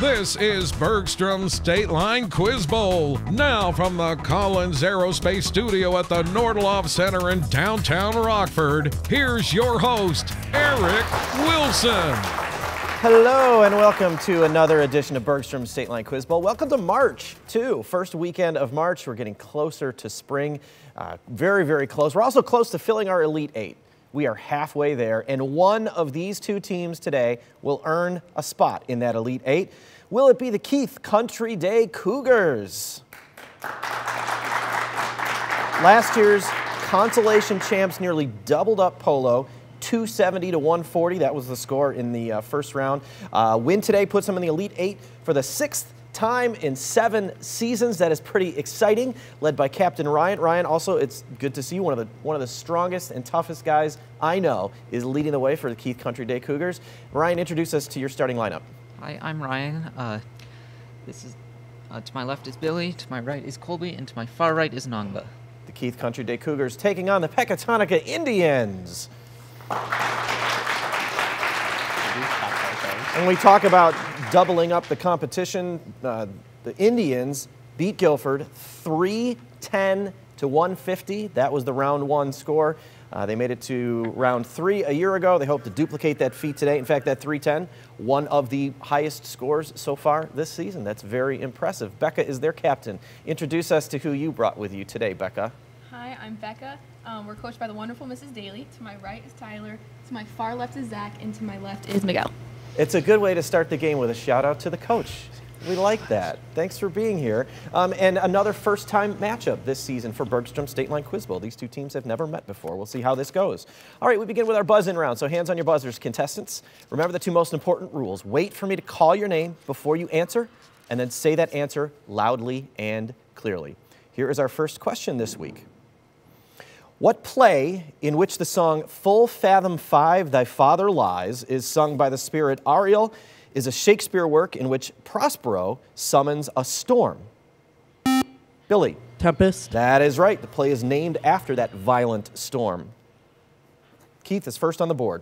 This is Bergstrom's State Line Quiz Bowl. Now from the Collins Aerospace Studio at the Nordloff Center in downtown Rockford, here's your host, Eric Wilson. Hello and welcome to another edition of Bergstrom's State Line Quiz Bowl. Welcome to March, too. First weekend of March. We're getting closer to spring. Very, very close. We're also close to filling our Elite Eight. We are halfway there, and one of these two teams today will earn a spot in that Elite Eight. Will it be the Keith Country Day Cougars? Last year's consolation champs nearly doubled up polo, 270 to 140. That was the score in the first round. Win today puts them in the Elite Eight for the sixth time in 7 seasons. That is pretty exciting, led by Captain Ryan. Ryan, also, it's good to see you. One of the strongest and toughest guys I know is leading the way for the Keith Country Day Cougars. Ryan, introduce us to your starting lineup. Hi, I'm Ryan. This is to my left is Billy, to my right is Colby, and to my far right is Nongba. The Keith Country Day Cougars taking on the Pecatonica Indians. When we talk about doubling up the competition, the Indians beat Guilford 310 to 150. That was the round 1 score. They made it to round 3 a year ago. They hope to duplicate that feat today. In fact, that 310, one of the highest scores so far this season. That's very impressive. Becca is their captain. Introduce us to who you brought with you today, Becca. Hi, I'm Becca. We're coached by the wonderful Mrs. Daly. To my right is Tyler. To my far left is Zach. And to my left is Miguel. It's a good way to start the game with a shout out to the coach. We like that. Thanks for being here. And another first-time matchup this season for Bergstrom State Line Quiz Bowl. These two teams have never met before. We'll see how this goes. All right, we begin with our buzz-in round. So hands on your buzzers, contestants. Remember the 2 most important rules. Wait for me to call your name before you answer, and then say that answer loudly and clearly. Here is our first question this week. What play in which the song Full Fathom 5 Thy Father Lies is sung by the spirit Ariel is a Shakespeare work in which Prospero summons a storm? Billy. Tempest. That is right. The play is named after that violent storm. Keith is first on the board.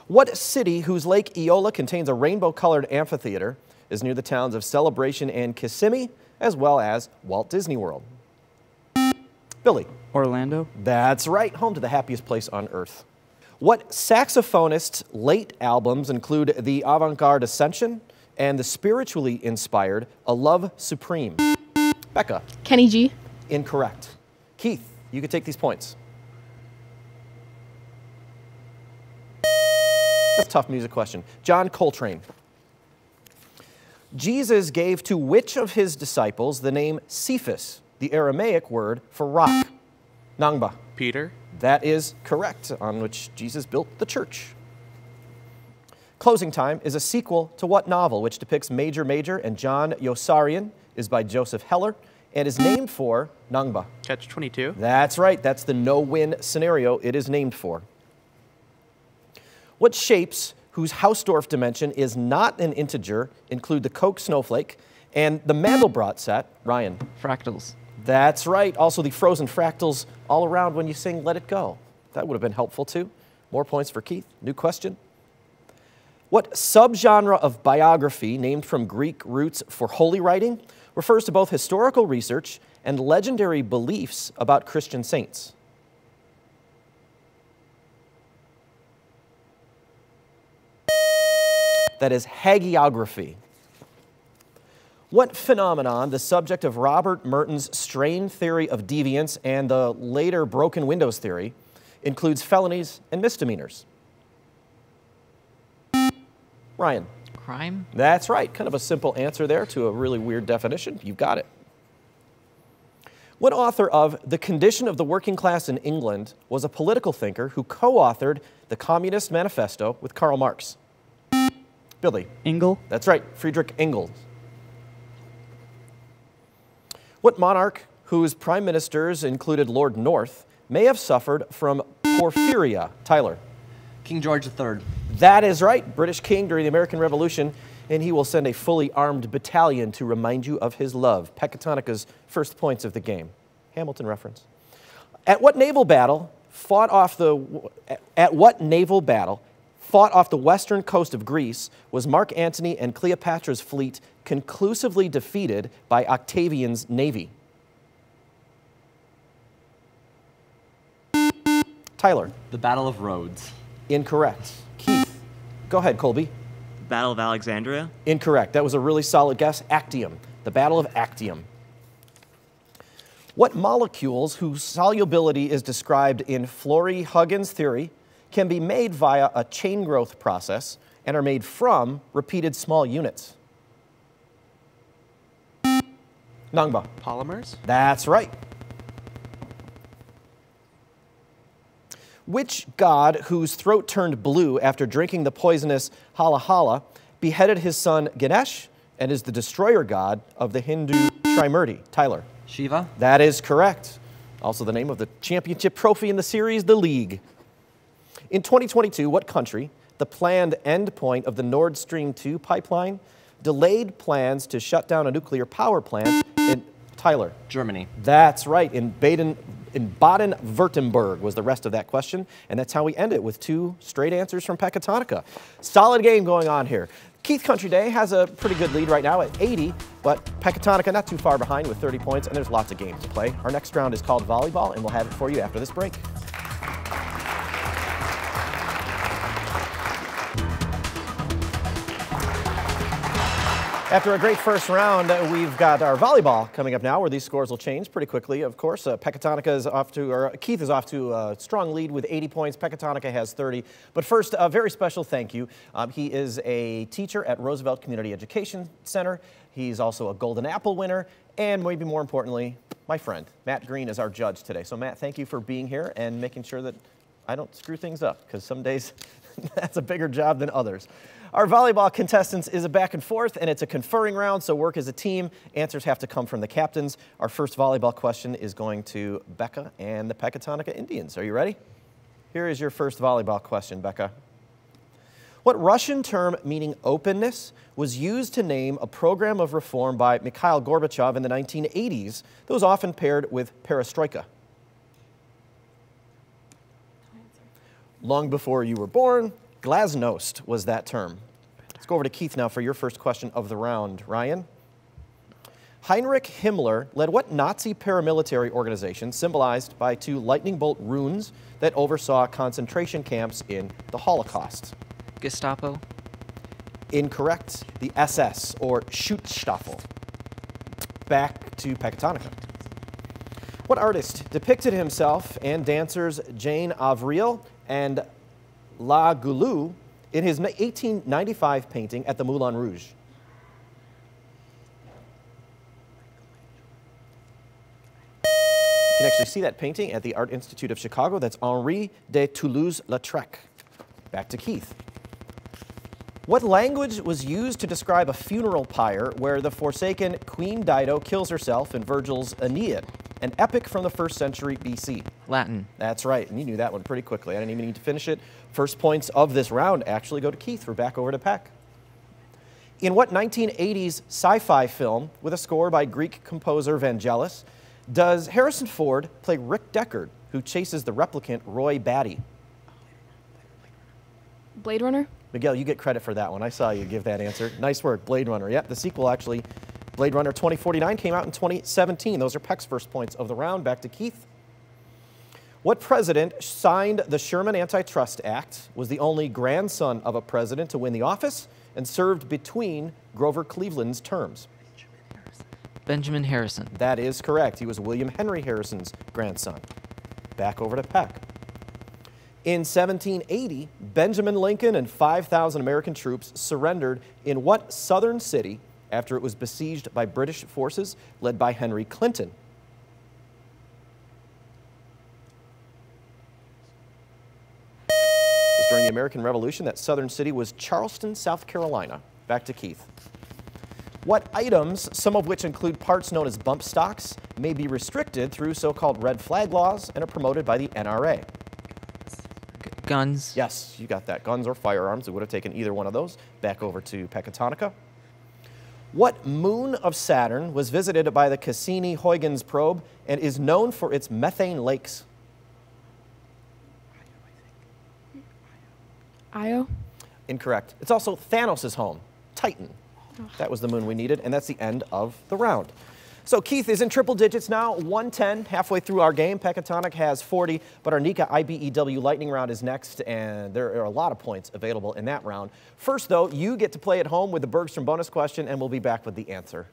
What city whose Lake Eola contains a rainbow-colored amphitheater is near the towns of Celebration and Kissimmee, as well as Walt Disney World? Billy. Orlando. That's right, home to the happiest place on earth. What saxophonist's late albums include the avant-garde Ascension and the spiritually inspired A Love Supreme? Becca. Kenny G. Incorrect. Keith, you could take these points. That's a tough music question. John Coltrane. Jesus gave to which of his disciples the name Cephas, the Aramaic word for rock? Nangba. Peter. That is correct, on which Jesus built the church. Closing Time is a sequel to what novel, which depicts Major Major and John Yossarian, is by Joseph Heller, and is named for Nangba? Catch-22. That's right. That's the no-win scenario it is named for. What shapes whose Hausdorff dimension is not an integer include the Koch snowflake and the Mandelbrot set? Ryan. Fractals. That's right. Also the frozen fractals all around when you sing Let It Go. That would have been helpful too. More points for Keith. New question. What subgenre of biography, named from Greek roots for holy writing, refers to both historical research and legendary beliefs about Christian saints? That is hagiography. What phenomenon, the subject of Robert Merton's strain theory of deviance and the later broken windows theory, includes felonies and misdemeanors? Ryan. Crime. That's right. Kind of a simple answer there to a really weird definition. You've got it. What author of The Condition of the Working Class in England was a political thinker who co-authored the Communist Manifesto with Karl Marx? Billy. Engel. That's right. Friedrich Engels. What monarch, whose prime ministers included Lord North, may have suffered from porphyria? Tyler. King George III. That is right. British king during the American Revolution, and he will send a fully armed battalion to remind you of his love. Pecatonica's first points of the game. Hamilton reference. At what naval battle fought off the western coast of Greece was Mark Antony and Cleopatra's fleet conclusively defeated by Octavian's navy? Tyler. The Battle of Rhodes. Incorrect. Keith. Go ahead, Colby. Battle of Alexandria. Incorrect. That was a really solid guess. Actium. The Battle of Actium. What molecules whose solubility is described in Florey-Huggins theory can be made via a chain growth process and are made from repeated small units? Nangba. Polymers? That's right. Which god whose throat turned blue after drinking the poisonous Hala beheaded his son Ganesh and is the destroyer god of the Hindu Trimurti? Tyler. Shiva? That is correct. Also the name of the championship trophy in the series, the League. In 2022, what country, the planned endpoint of the Nord Stream 2 pipeline, delayed plans to shut down a nuclear power plant in Tyler? Germany. That's right. In Baden-Württemberg was the rest of that question, and that's how we end it with 2 straight answers from Pecatonica. Solid game going on here. Keith Country Day has a pretty good lead right now at 80, but Pecatonica not too far behind with 30 points, and there's lots of games to play. Our next round is called Volleyball, and we'll have it for you after this break. After a great first round, we've got our volleyball coming up now, where these scores will change pretty quickly, of course. Pecatonica is off to, or Keith is off to a strong lead with 80 points. Pecatonica has 30. But first, a very special thank you. He is a teacher at Roosevelt Community Education Center. He's also a Golden Apple winner, and maybe more importantly, my friend. Matt Green is our judge today. So Matt, thank you for being here and making sure that I don't screw things up, because some days that's a bigger job than others. Our volleyball contestants is a back and forth, and it's a conferring round, so work as a team. Answers have to come from the captains. Our first volleyball question is going to Becca and the Pecatonica Indians. Are you ready? Here is your first volleyball question, Becca. What Russian term meaning openness was used to name a program of reform by Mikhail Gorbachev in the 1980s that was often paired with perestroika? Long before you were born, glasnost was that term. Let's go over to Keith now for your first question of the round. Ryan? Heinrich Himmler led what Nazi paramilitary organization symbolized by 2 lightning bolt runes that oversaw concentration camps in the Holocaust? Gestapo. Incorrect. The SS, or Schutzstaffel. Back to Pecatonica. What artist depicted himself and dancers Jane Avril and La Goulou in his 1895 painting at the Moulin Rouge? You can actually see that painting at the Art Institute of Chicago. That's Henri de Toulouse-Lautrec. Back to Keith. What language was used to describe a funeral pyre where the forsaken Queen Dido kills herself in Virgil's Aeneid, an epic from the 1st century BC? Latin. That's right, and you knew that one pretty quickly. I didn't even need to finish it. First points of this round actually go to Keith. We're back over to Peck. In what 1980s sci-fi film with a score by Greek composer Vangelis does Harrison Ford play Rick Deckard, who chases the replicant Roy Batty? Blade Runner? Miguel, you get credit for that one. I saw you give that answer. Nice work, Blade Runner. Yep, the sequel actually, Blade Runner 2049, came out in 2017. Those are Peck's first points of the round. Back to Keith. What president signed the Sherman Antitrust Act, was the only grandson of a president to win the office, and served between Grover Cleveland's terms? Benjamin Harrison. That is correct. He was William Henry Harrison's grandson. Back over to Peck. In 1780, Benjamin Lincoln and 5,000 American troops surrendered in what southern city after it was besieged by British forces led by Henry Clinton? It was during the American Revolution. That southern city was Charleston, South Carolina. Back to Keith. What items, some of which include parts known as bump stocks, may be restricted through so-called red flag laws and are promoted by the NRA? Guns. Yes, you got that. Guns or firearms. It would have taken either one of those. Back over to Pecatonica. What moon of Saturn was visited by the Cassini-Huygens probe and is known for its methane lakes? Io. Incorrect. It's also Thanos' home, Titan. That was the moon we needed, and that's the end of the round. So Keith is in triple digits now, 110, halfway through our game. Pecatonica has 40, but our Nika IBEW lightning round is next, and there are a lot of points available in that round. First, though, you get to play at home with the Bergstrom bonus question, and we'll be back with the answer.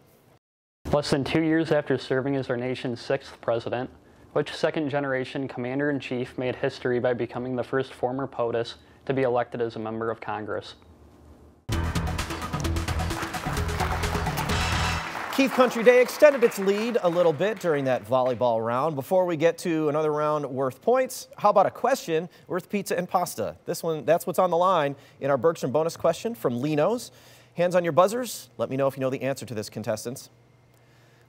Less than 2 years after serving as our nation's 6th president, which second-generation commander-in-chief made history by becoming the first former POTUS to be elected as a member of Congress? Keith Country Day extended its lead a little bit during that volleyball round. Before we get to another round worth points, how about a question worth pizza and pasta? This one, that's what's on the line in our Bergstrom bonus question from Lino's. Hands on your buzzers. Let me know if you know the answer to this, contestants.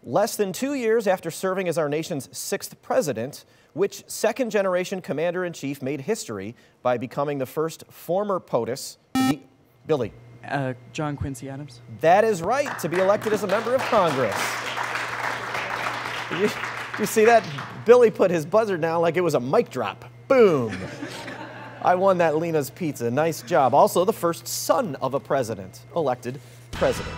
Less than 2 years after serving as our nation's 6th president, which second-generation commander-in-chief made history by becoming the first former POTUS to be... Billy. John Quincy Adams. That is right, to be elected as a member of Congress. You see that? Billy put his buzzer down like it was a mic drop. Boom. I won that Lena's Pizza. Nice job. Also, the first son of a president elected president.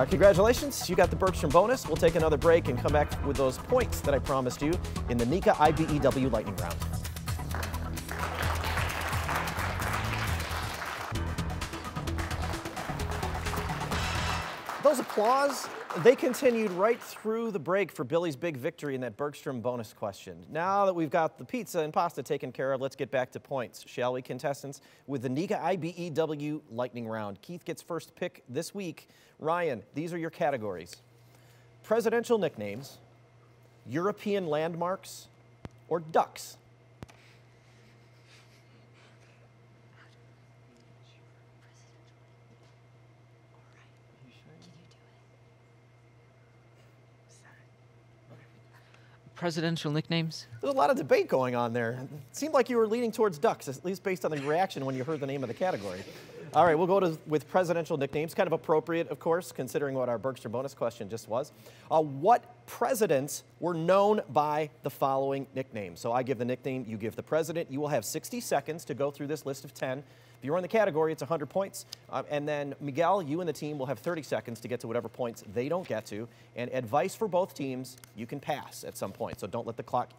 Congratulations, you got the Bergstrom bonus. We'll take another break and come back with those points that I promised you in the Nika IBEW lightning round. Those applause, they continued right through the break for Billy's big victory in that Bergstrom bonus question. Now that we've got the pizza and pasta taken care of, let's get back to points, shall we, contestants? With the Nika IBEW lightning round. Keith gets first pick this week. Ryan, these are your categories: presidential nicknames, European landmarks, or ducks. Presidential nicknames? There's a lot of debate going on there. It seemed like you were leaning towards ducks, at least based on the reaction when you heard the name of the category. All right, we'll go with presidential nicknames. Kind of appropriate, of course, considering what our Bergstrom bonus question just was. What presidents were known by the following nicknames? So I give the nickname, you give the president. You will have 60 seconds to go through this list of 10. If you're in the category, it's 100 points. And then, Miguel, you and the team will have 30 seconds to get to whatever points they don't get to. And advice for both teams, you can pass at some point. So don't let the clock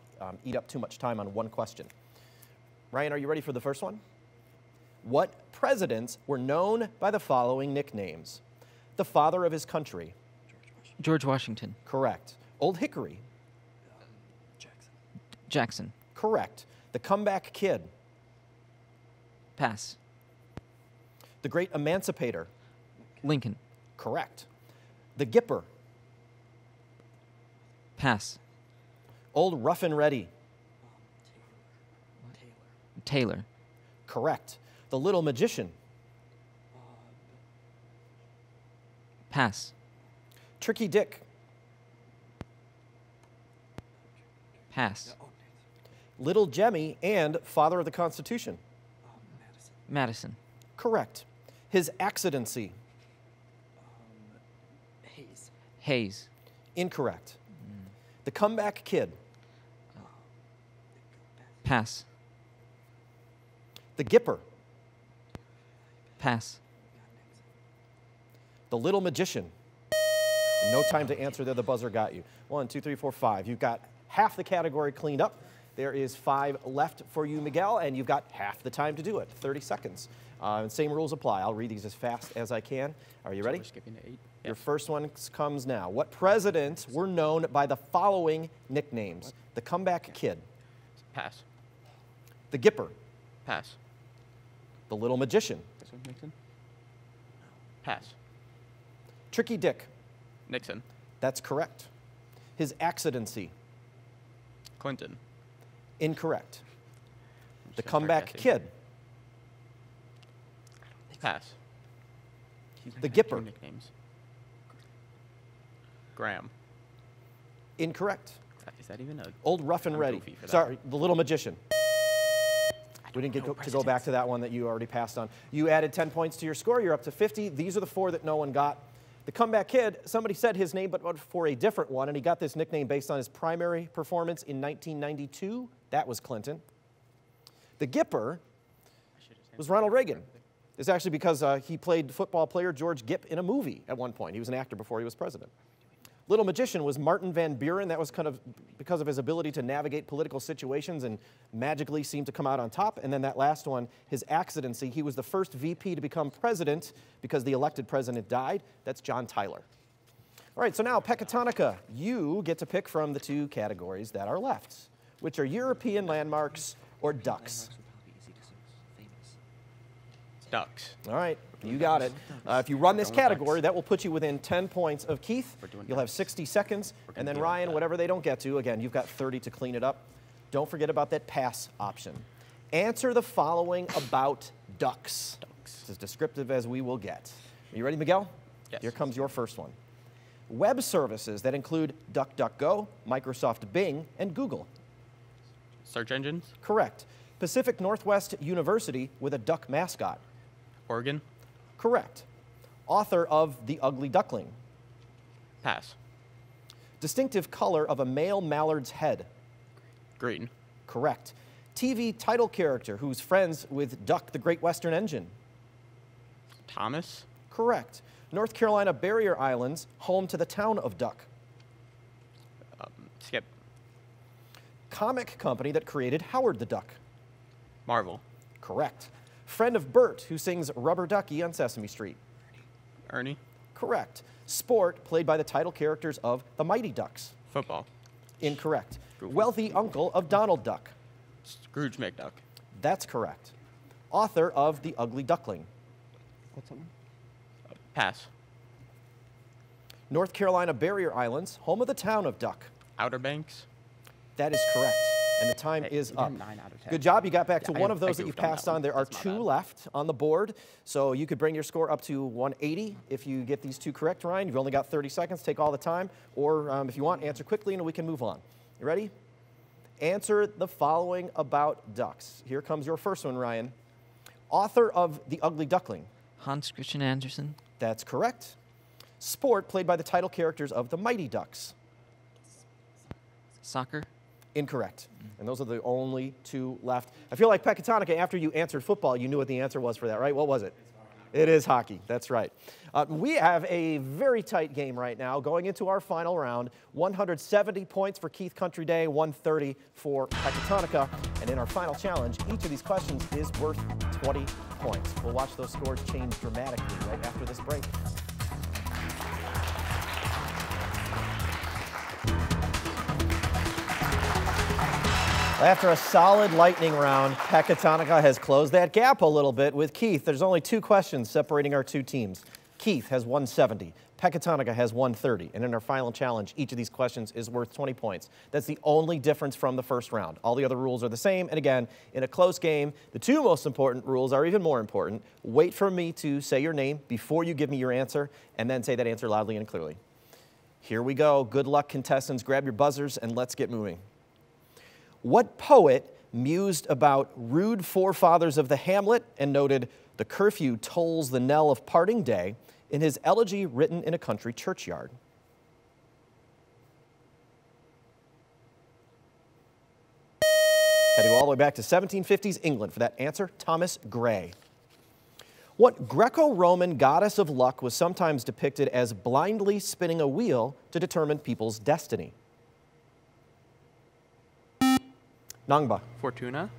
eat up too much time on one question. Ryan, are you ready for the first one? What presidents were known by the following nicknames? The father of his country. George Washington. Correct. Old Hickory. Jackson. Correct. The comeback kid. Pass. The great emancipator. Lincoln. Correct. The Gipper. Pass. Old Rough and Ready. Taylor. Correct. The Little Magician. Pass. Tricky Dick. Pass. Little Jemmy and Father of the Constitution. Madison. Correct. His Accidency. Hayes. Incorrect. The Comeback Kid. Pass. The Gipper. Pass. The Little Magician. And no time to answer there, the buzzer got you. 1, 2, 3, 4, 5. You've got half the category cleaned up. There is 5 left for you, Miguel, and you've got half the time to do it, 30 seconds. Same rules apply. I'll read these as fast as I can. Are you ready? So we're skipping to 8. Your first one comes now. What presidents were known by the following nicknames? The Comeback Kid. Pass. The Gipper. Pass. The Little Magician. This one, Nixon. Pass. Tricky Dick. Nixon. That's correct. His Accidency. Clinton. Incorrect. The gonna start Comeback guessing. Kid. Pass. The Gipper. Nicknames. Graham. Incorrect. Is that even a... Old Rough and I'm Ready. goofy for that. Sorry, The Little Magician. We didn't get to go back to that one that you already passed on. You added 10 points to your score. You're up to 50. These are the 4 that no one got. The Comeback Kid, somebody said his name, but for a different one, and he got this nickname based on his primary performance in 1992. That was Clinton. The Gipper was Ronald Reagan. It's actually because he played football player George Gipp in a movie at one point. He was an actor before he was president. Little Magician was Martin Van Buren. That was kind of because of his ability to navigate political situations and magically seem to come out on top. And then that last one, his accidency. He was the first VP to become president because the elected president died. That's John Tyler. All right, so now, Pecatonica, you get to pick from the two categories that are left, which are European landmarks or ducks. Ducks. All right, you got it. If you run this category, that will put you within 10 points of Keith. You'll have 60 seconds. And then Ryan, whatever they don't get to, again, you've got 30 to clean it up. Don't forget about that pass option. Answer the following about ducks. It's as descriptive as we will get. Are you ready, Miguel? Yes. Here comes your first one. Web services that include DuckDuckGo, Microsoft Bing, and Google. Search engines. Correct. Pacific Northwest University with a duck mascot. Oregon. Correct. Author of The Ugly Duckling. Pass. Distinctive color of a male mallard's head. Green. Correct. TV title character who's friends with Duck the Great Western Engine. Thomas. Correct. North Carolina Barrier Islands, home to the town of Duck. Skip. Comic company that created Howard the Duck. Marvel. Correct. Friend of Bert, who sings Rubber Ducky on Sesame Street. Ernie. Correct. Sport, played by the title characters of The Mighty Ducks. Football. Incorrect. Goofy. Wealthy uncle of Donald Duck. Scrooge McDuck. That's correct. Author of The Ugly Duckling. What's that one? Pass. North Carolina Barrier Islands, home of the town of Duck. Outer Banks. That is correct. And the time is you got up. 9 out of 10. Good job. You got back to Yeah, one I of those that you goofed on passed that on. one. There are That's my two bad. left on the board. So you could bring your score up to 180 if you get these two correct, Ryan. You've only got 30 seconds. Take all the time. Or if you want, answer quickly and we can move on. You ready? Answer the following about ducks. Here comes your first one, Ryan. Author of The Ugly Duckling. Hans Christian Andersen. That's correct. Sport played by the title characters of The Mighty Ducks. Soccer. Incorrect. And those are the only two left. I feel like Pecatonica, after you answered football, you knew what the answer was for that, right? What was it? It is hockey. That's right. We have a very tight game right now going into our final round. 170 points for Keith Country Day, 130 for Pecatonica. And in our final challenge, each of these questions is worth 20 points. We'll watch those scores change dramatically right after this break. After a solid lightning round, Pecatonica has closed that gap a little bit with Keith. There's only two questions separating our two teams. Keith has 170. Pecatonica has 130. And in our final challenge, each of these questions is worth 20 points. That's the only difference from the first round. All the other rules are the same. And again, in a close game, the two most important rules are even more important. Wait for me to say your name before you give me your answer, and then say that answer loudly and clearly. Here we go. Good luck, contestants. Grab your buzzers, and let's get moving. What poet mused about rude forefathers of the hamlet and noted the curfew tolls the knell of parting day in his elegy written in a country churchyard? Had to go all the way back to 1750s England for that answer, Thomas Gray. What Greco-Roman goddess of luck was sometimes depicted as blindly spinning a wheel to determine people's destiny? Nangba. Fortuna.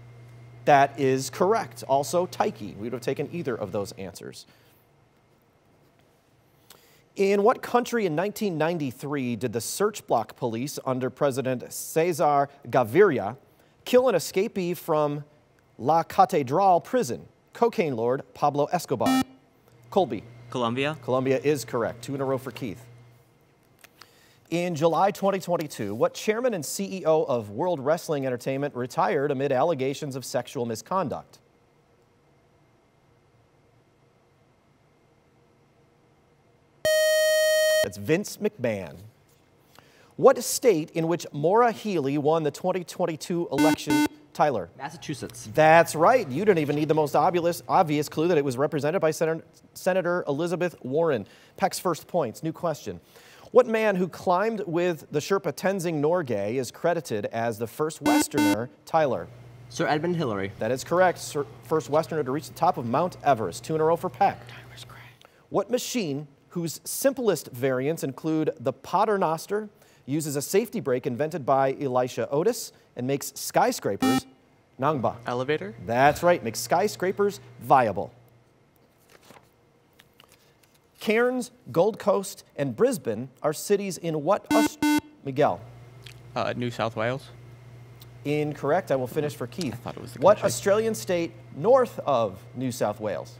That is correct. Also, Taiki. We would have taken either of those answers. In what country in 1993 did the search block police under President Cesar Gaviria kill an escapee from La Catedral prison, cocaine lord Pablo Escobar? Colby. Colombia. Colombia is correct. 2 in a row for Keith. In July 2022, what chairman and CEO of World Wrestling Entertainment retired amid allegations of sexual misconduct? That's Vince McMahon. What state in which Maura Healey won the 2022 election? Tyler. Massachusetts. That's right. You didn't even need the most obvious clue that it was represented by Senator Elizabeth Warren. Peck's first points. New question. What man who climbed with the Sherpa Tenzing Norgay is credited as the first Westerner? Tyler. Sir Edmund Hillary. That is correct. First Westerner to reach the top of Mount Everest. 2 in a row for Peck. What machine, whose simplest variants include the Paternoster, uses a safety brake invented by Elisha Otis and makes skyscrapers? Nangba. Elevator. That's right. Makes skyscrapers viable. Cairns, Gold Coast, and Brisbane are cities in what? Miguel. New South Wales. Incorrect. I will finish for Keith. I thought it was the What country. Australian state north of New South Wales?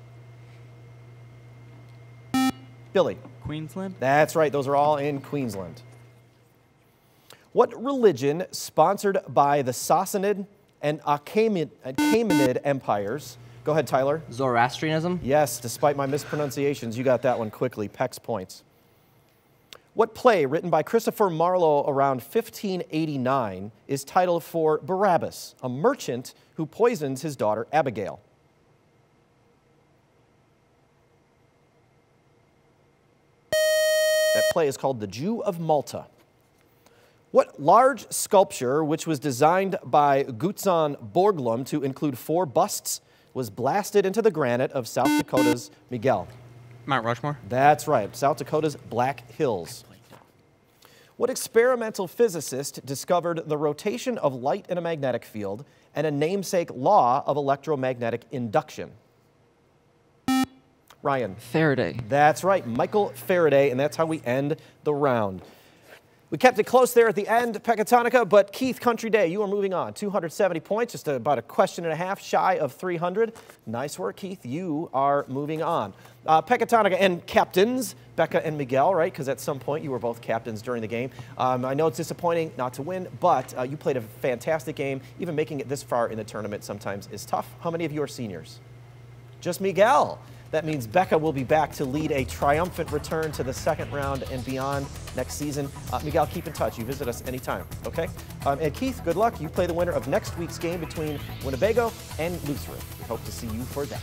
Billy. Queensland. That's right. Those are all in Queensland. What religion, sponsored by the Sassanid and Achaemenid empires? Go ahead, Tyler. Zoroastrianism. Yes, despite my mispronunciations, you got that one quickly. Peck's points. What play, written by Christopher Marlowe around 1589, is titled For Barabbas, a merchant who poisons his daughter Abigail? That play is called The Jew of Malta. What large sculpture, which was designed by Gutzon Borglum to include 4 busts, was blasted into the granite of South Dakota's Miguel? Mount Rushmore. That's right, South Dakota's Black Hills. What experimental physicist discovered the rotation of light in a magnetic field and a namesake law of electromagnetic induction? Ryan. Faraday. That's right, Michael Faraday, and that's how we end the round. We kept it close there at the end, Pecatonica, but Keith, Country Day, you are moving on. 270 points, just about a question and a half shy of 300. Nice work, Keith. You are moving on. Pecatonica and captains, Becca and Miguel, right? Because at some point you were both captains during the game. I know it's disappointing not to win, but you played a fantastic game. Even making it this far in the tournament sometimes is tough. How many of you are seniors? Just Miguel. That means Becca will be back to lead a triumphant return to the second round and beyond next season. Miguel, keep in touch. You visit us anytime, okay? And Keith, good luck. You play the winner of next week's game between Winnebago and Lutheran. We hope to see you for that.